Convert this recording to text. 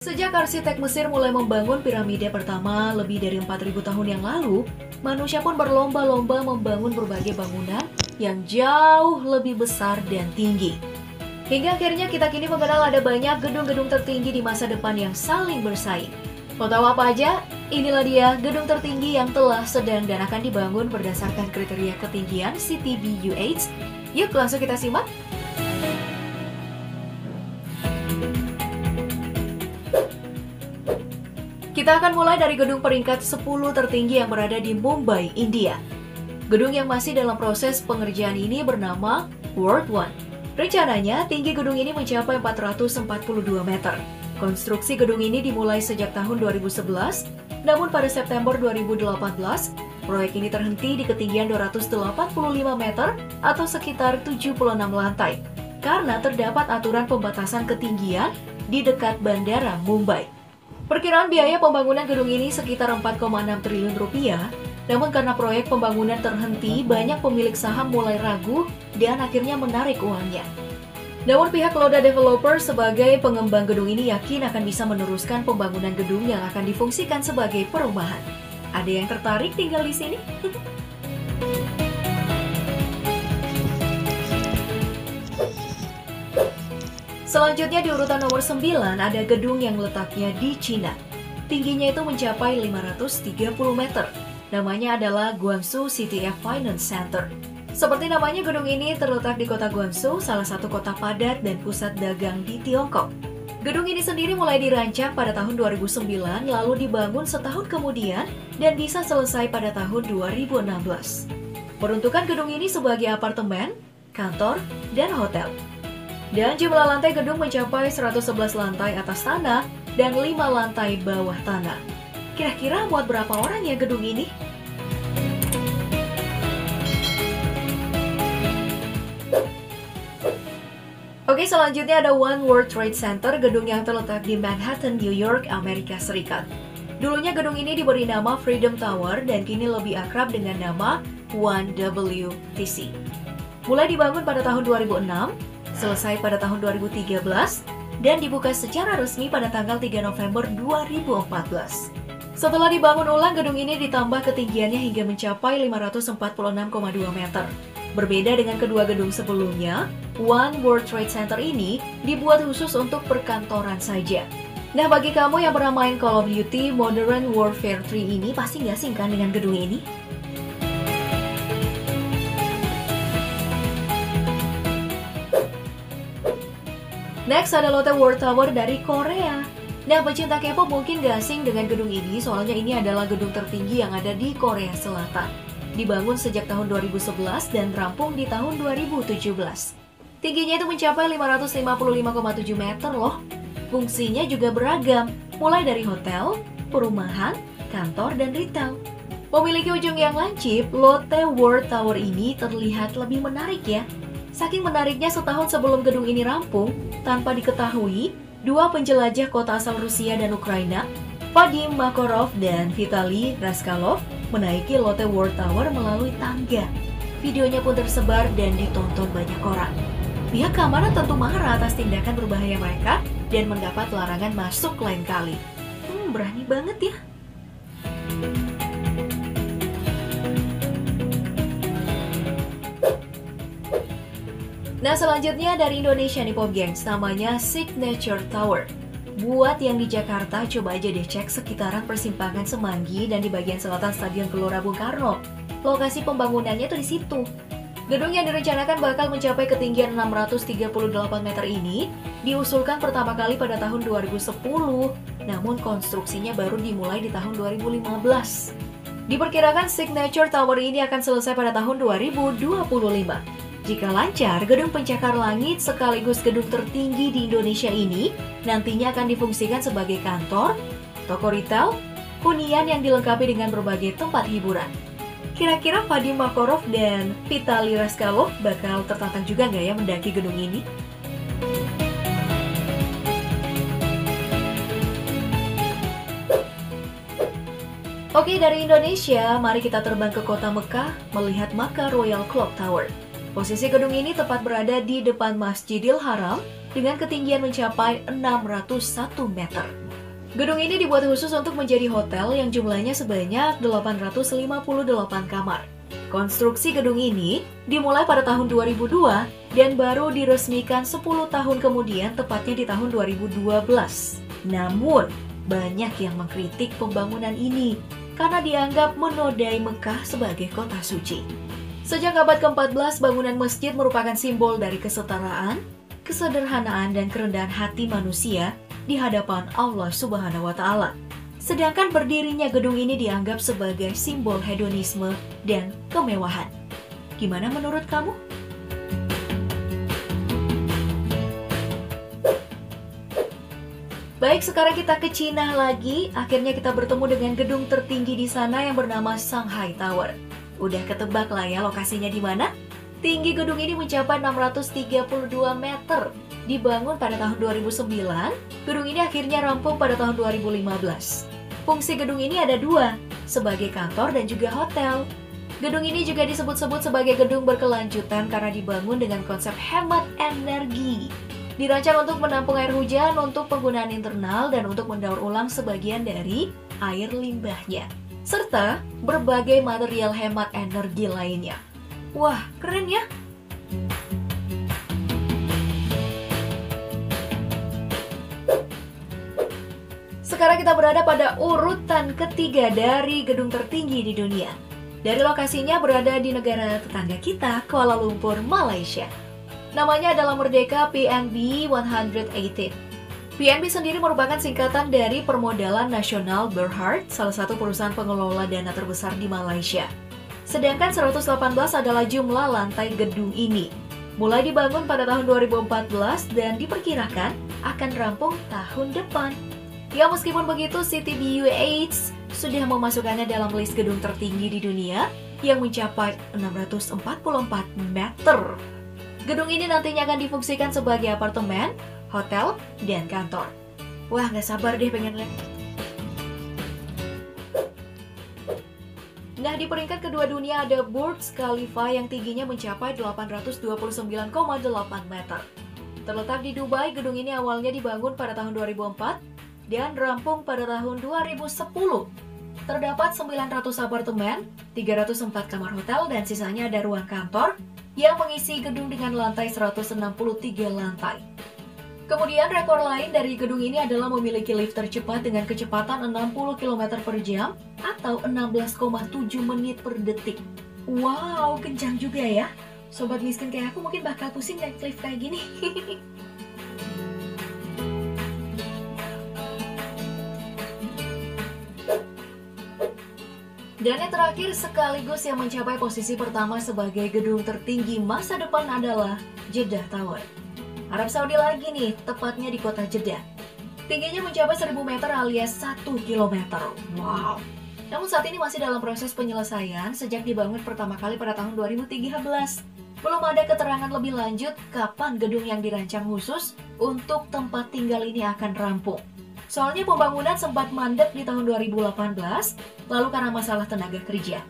Sejak arsitek Mesir mulai membangun piramida pertama lebih dari 4.000 tahun yang lalu, manusia pun berlomba-lomba membangun berbagai bangunan yang jauh lebih besar dan tinggi. Hingga akhirnya kita kini mengenal ada banyak gedung-gedung tertinggi di masa depan yang saling bersaing. Mau tahu apa aja? Inilah dia gedung tertinggi yang telah, sedang, dan akan dibangun berdasarkan kriteria ketinggian CTBUH. Yuk langsung kita simak. Kita akan mulai dari gedung peringkat 10 tertinggi yang berada di Mumbai, India. Gedung yang masih dalam proses pengerjaan ini bernama World One. Rencananya, tinggi gedung ini mencapai 442 meter. Konstruksi gedung ini dimulai sejak tahun 2011, namun pada September 2018, proyek ini terhenti di ketinggian 285 meter atau sekitar 76 lantai, karena terdapat aturan pembatasan ketinggian di dekat Bandara Mumbai. Perkiraan biaya pembangunan gedung ini sekitar 4,6 triliun rupiah, namun karena proyek pembangunan terhenti, banyak pemilik saham mulai ragu dan akhirnya menarik uangnya. Namun pihak Lodha Developer sebagai pengembang gedung ini yakin akan bisa meneruskan pembangunan gedung yang akan difungsikan sebagai perumahan. Ada yang tertarik tinggal di sini? Selanjutnya di urutan nomor 9 ada gedung yang letaknya di Cina. Tingginya itu mencapai 530 meter. Namanya adalah Guangzhou CTF Finance Center. Seperti namanya, gedung ini terletak di kota Guangzhou, salah satu kota padat dan pusat dagang di Tiongkok. Gedung ini sendiri mulai dirancang pada tahun 2009, lalu dibangun setahun kemudian dan bisa selesai pada tahun 2016. Peruntukan gedung ini sebagai apartemen, kantor, dan hotel. Dan jumlah lantai gedung mencapai 111 lantai atas tanah dan 5 lantai bawah tanah. Kira-kira muat berapa orang ya gedung ini? Oke, selanjutnya ada One World Trade Center, gedung yang terletak di Manhattan, New York, Amerika Serikat. Dulunya gedung ini diberi nama Freedom Tower dan kini lebih akrab dengan nama One WTC. Mulai dibangun pada tahun 2006, selesai pada tahun 2013, dan dibuka secara resmi pada tanggal 3 November 2014. Setelah dibangun ulang, gedung ini ditambah ketinggiannya hingga mencapai 546,2 meter. Berbeda dengan kedua gedung sebelumnya, One World Trade Center ini dibuat khusus untuk perkantoran saja. Nah, bagi kamu yang pernah main Call of Duty Modern Warfare 3 ini, pasti nggak asing kan dengan gedung ini? Next ada Lotte World Tower dari Korea. Nah, pecinta K-pop mungkin gak asing dengan gedung ini, soalnya ini adalah gedung tertinggi yang ada di Korea Selatan. Dibangun sejak tahun 2011 dan rampung di tahun 2017. Tingginya itu mencapai 555,7 meter loh. Fungsinya juga beragam, mulai dari hotel, perumahan, kantor, dan retail. Memiliki ujung yang lancip, Lotte World Tower ini terlihat lebih menarik ya. Saking menariknya, setahun sebelum gedung ini rampung, tanpa diketahui, dua penjelajah kota asal Rusia dan Ukraina, Vadim Makarov dan Vitaly Raskalov, menaiki Lotte World Tower melalui tangga. Videonya pun tersebar dan ditonton banyak orang. Pihak keamanan tentu marah atas tindakan berbahaya mereka dan mendapat larangan masuk lain kali. Berani banget ya. Nah, selanjutnya dari Indonesia nih Pop Gengs, namanya Signature Tower. Buat yang di Jakarta, coba aja deh cek sekitaran persimpangan Semanggi dan di bagian selatan Stadion Gelora Bung Karno. Lokasi pembangunannya tuh di situ. Gedung yang direncanakan bakal mencapai ketinggian 638 meter ini diusulkan pertama kali pada tahun 2010, namun konstruksinya baru dimulai di tahun 2015. Diperkirakan Signature Tower ini akan selesai pada tahun 2025. Jika lancar, gedung pencakar langit sekaligus gedung tertinggi di Indonesia ini nantinya akan difungsikan sebagai kantor, toko retail, hunian yang dilengkapi dengan berbagai tempat hiburan. Kira-kira Vadim Makarov dan Vitaly Raskalov bakal tertantang juga nggak ya mendaki gedung ini? Oke, dari Indonesia, mari kita terbang ke kota Mekah melihat Makkah Royal Clock Tower. Posisi gedung ini tepat berada di depan Masjidil Haram dengan ketinggian mencapai 601 meter. Gedung ini dibuat khusus untuk menjadi hotel yang jumlahnya sebanyak 858 kamar. Konstruksi gedung ini dimulai pada tahun 2002 dan baru diresmikan 10 tahun kemudian, tepatnya di tahun 2012. Namun, banyak yang mengkritik pembangunan ini karena dianggap menodai Mekah sebagai kota suci. Sejak abad ke-14, bangunan masjid merupakan simbol dari kesetaraan, kesederhanaan, dan kerendahan hati manusia di hadapan Allah Subhanahu wa Ta'ala. Sedangkan berdirinya gedung ini dianggap sebagai simbol hedonisme dan kemewahan. Gimana menurut kamu? Baik, sekarang kita ke Cina lagi. Akhirnya kita bertemu dengan gedung tertinggi di sana yang bernama Shanghai Tower. Udah ketebak lah ya lokasinya di mana? Tinggi gedung ini mencapai 632 meter. Dibangun pada tahun 2009, gedung ini akhirnya rampung pada tahun 2015. Fungsi gedung ini ada dua, sebagai kantor dan juga hotel. Gedung ini juga disebut-sebut sebagai gedung berkelanjutan karena dibangun dengan konsep hemat energi. Dirancang untuk menampung air hujan untuk penggunaan internal dan untuk mendaur ulang sebagian dari air limbahnya, serta berbagai material hemat energi lainnya. Wah, keren ya! Sekarang kita berada pada urutan ketiga dari gedung tertinggi di dunia. Dari lokasinya berada di negara tetangga kita, Kuala Lumpur, Malaysia. Namanya adalah Merdeka PNB 118. PNB sendiri merupakan singkatan dari Permodalan Nasional Berhad, salah satu perusahaan pengelola dana terbesar di Malaysia. Sedangkan 118 adalah jumlah lantai gedung ini. Mulai dibangun pada tahun 2014 dan diperkirakan akan rampung tahun depan. Ya, meskipun begitu, City BUH sudah memasukkannya dalam list gedung tertinggi di dunia yang mencapai 644 meter. Gedung ini nantinya akan difungsikan sebagai apartemen, hotel, dan kantor. Wah, nggak sabar deh pengen lihat. Nah, di peringkat kedua dunia ada Burj Khalifa yang tingginya mencapai 829,8 meter. Terletak di Dubai, gedung ini awalnya dibangun pada tahun 2004 dan rampung pada tahun 2010. Terdapat 900 apartemen, 304 kamar hotel, dan sisanya ada ruang kantor yang mengisi gedung dengan lantai 163 lantai. Kemudian rekor lain dari gedung ini adalah memiliki lift tercepat dengan kecepatan 60 km per jam atau 16,7 menit per detik. Wow, kencang juga ya. Sobat miskin kayak aku mungkin bakal pusing naik lift kayak gini. Dan yang terakhir sekaligus yang mencapai posisi pertama sebagai gedung tertinggi masa depan adalah Jeddah Tower. Arab Saudi lagi nih, tepatnya di kota Jeddah. Tingginya mencapai 1000 meter alias 1 km. Wow. Namun saat ini masih dalam proses penyelesaian sejak dibangun pertama kali pada tahun 2013. Belum ada keterangan lebih lanjut kapan gedung yang dirancang khusus untuk tempat tinggal ini akan rampung. Soalnya pembangunan sempat mandek di tahun 2018, lalu karena masalah tenaga kerja.